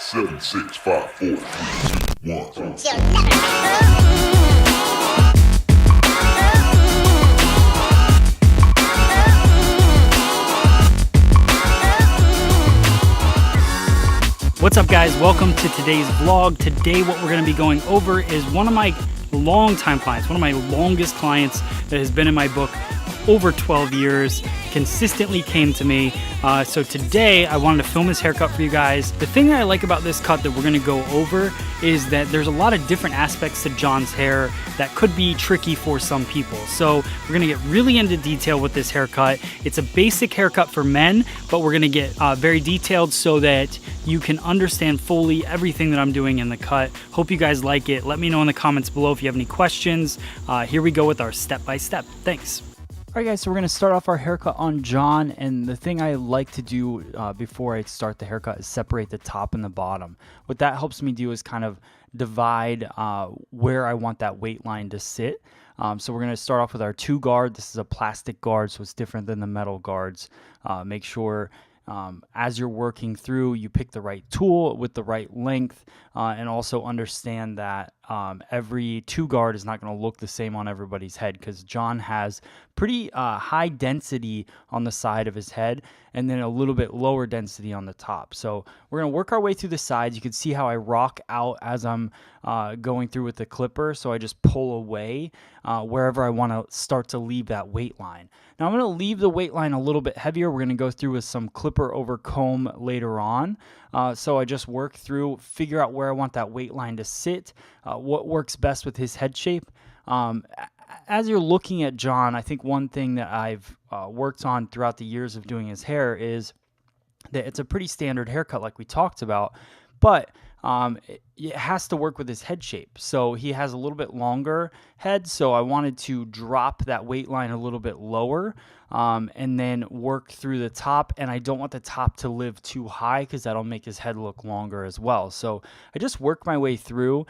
Seven, 6, 5, 4, 3, 2, 1. What's up, guys? Welcome to today's vlog. Today what we're going to be going over is one of my longtime clients, one of my longest clients that has been in my book over 12 years, consistently came to me. So today I wanted to film his haircut for you guys. The thing that I like about this cut that we're gonna go over is that there's a lot of different aspects to John's hair that could be tricky for some people. So we're gonna get really into detail with this haircut. It's a basic haircut for men, but we're gonna get very detailed so that you can understand fully everything that I'm doing in the cut. Hope you guys like it. Let me know in the comments below if you have any questions. Here we go with our step-by-step. Thanks. All right, guys, so we're going to start off our haircut on John, and the thing I like to do before I start the haircut is separate the top and the bottom. What that helps me do is kind of divide where I want that weight line to sit. So we're going to start off with our 2 guard. This is a plastic guard, so it's different than the metal guards. Make sure as you're working through, you pick the right tool with the right length, and also understand that every 2 guard is not going to look the same on everybody's head, because John has pretty high density on the side of his head and then a little bit lower density on the top. So we're going to work our way through the sides. You can see how I rock out as I'm going through with the clipper. So I just pull away wherever I want to start to leave that weight line. Now I'm going to leave the weight line a little bit heavier. We're going to go through with some clipper over comb later on. So I just work through, figure out where I want that weight line to sit, what works best with his head shape. As you're looking at John, I think one thing that I've worked on throughout the years of doing his hair is that it's a pretty standard haircut like we talked about, but it has to work with his head shape. So he has a little bit longer head, so I wanted to drop that weight line a little bit lower and then work through the top. And I don't want the top to live too high because that'll make his head look longer as well. So I just work my way through,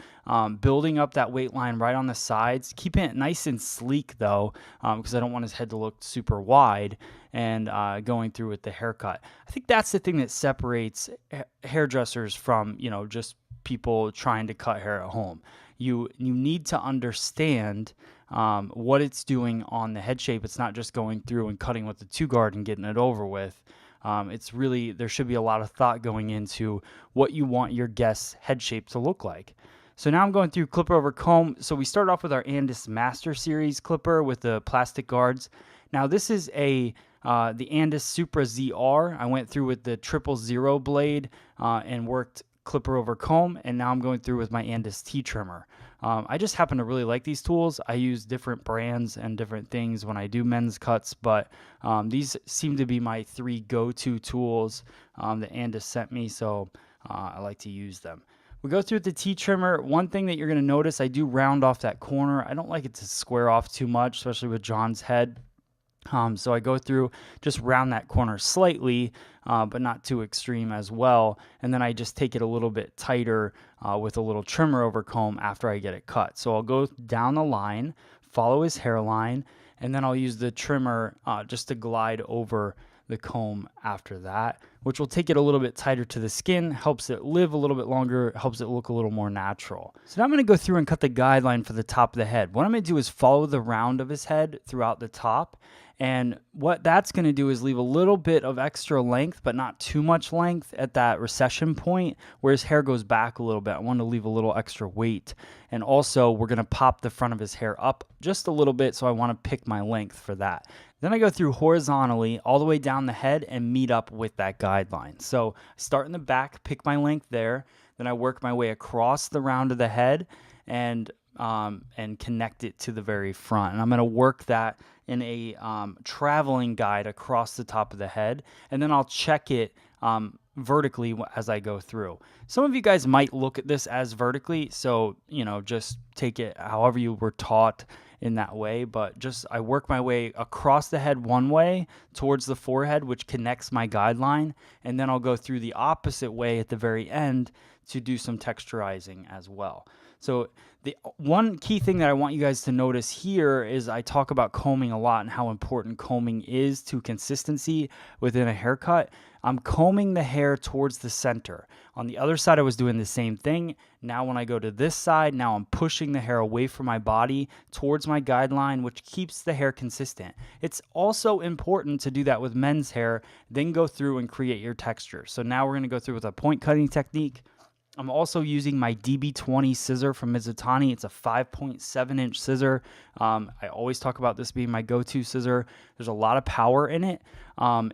building up that weight line right on the sides, keeping it nice and sleek though, because I don't want his head to look super wide, and going through with the haircut. I think that's the thing that separates hairdressers from, just people trying to cut hair at home. You need to understand what it's doing on the head shape. It's not just going through and cutting with the 2 guard and getting it over with. It's really, there should be a lot of thought going into what you want your guest's head shape to look like. So now I'm going through clipper over comb. So we start off with our Andis Master Series clipper with the plastic guards. Now this is the Andis Supra ZR. I went through with the 000 blade and worked clipper over comb, and now I'm going through with my Andis T trimmer. I just happen to really like these tools. I use different brands and different things when I do men's cuts, but these seem to be my 3 go-to tools that Andis sent me, so I like to use them. We go through with the T trimmer. One thing that you're going to notice, I do round off that corner. I don't like it to square off too much, especially with John's head. So I go through, just round that corner slightly, but not too extreme as well. And then I just take it a little bit tighter with a little trimmer over comb after I get it cut. So I'll go down the line, follow his hairline, and then I'll use the trimmer just to glide over the comb after that, which will take it a little bit tighter to the skin, helps it live a little bit longer, helps it look a little more natural. So now I'm going to go through and cut the guideline for the top of the head. What I'm going to do is follow the round of his head throughout the top. And what that's going to do is leave a little bit of extra length, but not too much length at that recession point where his hair goes back a little bit. I want to leave a little extra weight. And also we're going to pop the front of his hair up just a little bit, so I want to pick my length for that. Then I go through horizontally all the way down the head and meet up with that guideline. So I start in the back, pick my length there, then I work my way across the round of the head and connect it to the very front. And I'm going to work that in a traveling guide across the top of the head, and then I'll check it vertically as I go through. Some of you guys might look at this as vertically, so just take it however you were taught in that way, but just I work my way across the head one way towards the forehead, which connects my guideline, and then I'll go through the opposite way at the very end to do some texturizing as well. So the one key thing that I want you guys to notice here is I talk about combing a lot and how important combing is to consistency within a haircut. I'm combing the hair towards the center. On the other side, I was doing the same thing. Now when I go to this side, now I'm pushing the hair away from my body towards my guideline, which keeps the hair consistent. It's also important to do that with men's hair, then go through and create your texture. So now we're gonna go through with a point cutting technique. I'm also using my DB20 scissor from Mizutani. It's a 5.7-inch scissor. I always talk about this being my go-to scissor. There's a lot of power in it.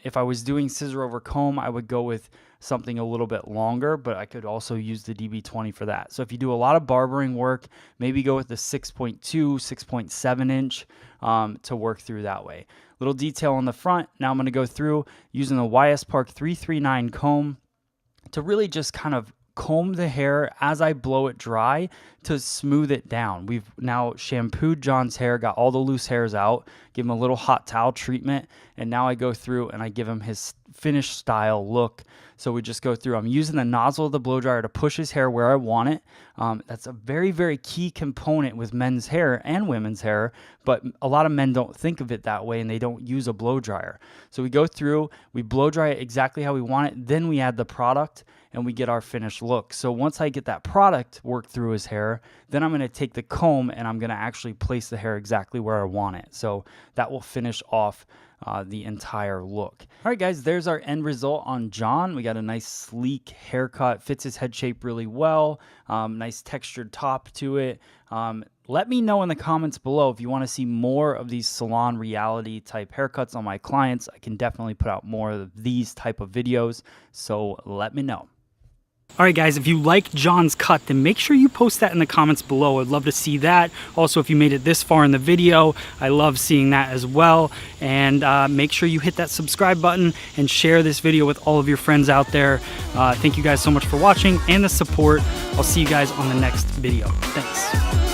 If I was doing scissor over comb, I would go with something a little bit longer, but I could also use the DB20 for that. So if you do a lot of barbering work, maybe go with the 6.2, 6.7-inch to work through that way. Little detail on the front. Now I'm going to go through using the YS Park 339 comb to really just kind of comb the hair as I blow it dry to smooth it down. We've now shampooed John's hair, got all the loose hairs out, give him a little hot towel treatment, and now I go through and I give him his finished style look. So we just go through. I'm using the nozzle of the blow dryer to push his hair where I want it. That's a very, very key component with men's hair and women's hair, but a lot of men don't think of it that way and they don't use a blow dryer. So we go through, we blow dry it exactly how we want it, then we add the product and we get our finished look. So once I get that product worked through his hair, then I'm gonna take the comb and I'm gonna actually place the hair exactly where I want it. So that will finish off the entire look. All right, guys, there's our end result on John. We got a nice sleek haircut, fits his head shape really well, nice textured top to it. Let me know in the comments below if you want to see more of these salon reality type haircuts on my clients. I can definitely put out more of these type of videos, so let me know. All right, guys, if you like John's cut, then make sure you post that in the comments below. I'd love to see that. Also, if you made it this far in the video, I love seeing that as well. And make sure you hit that subscribe button and share this video with all of your friends out there. Thank you guys so much for watching and the support. I'll see you guys on the next video. Thanks.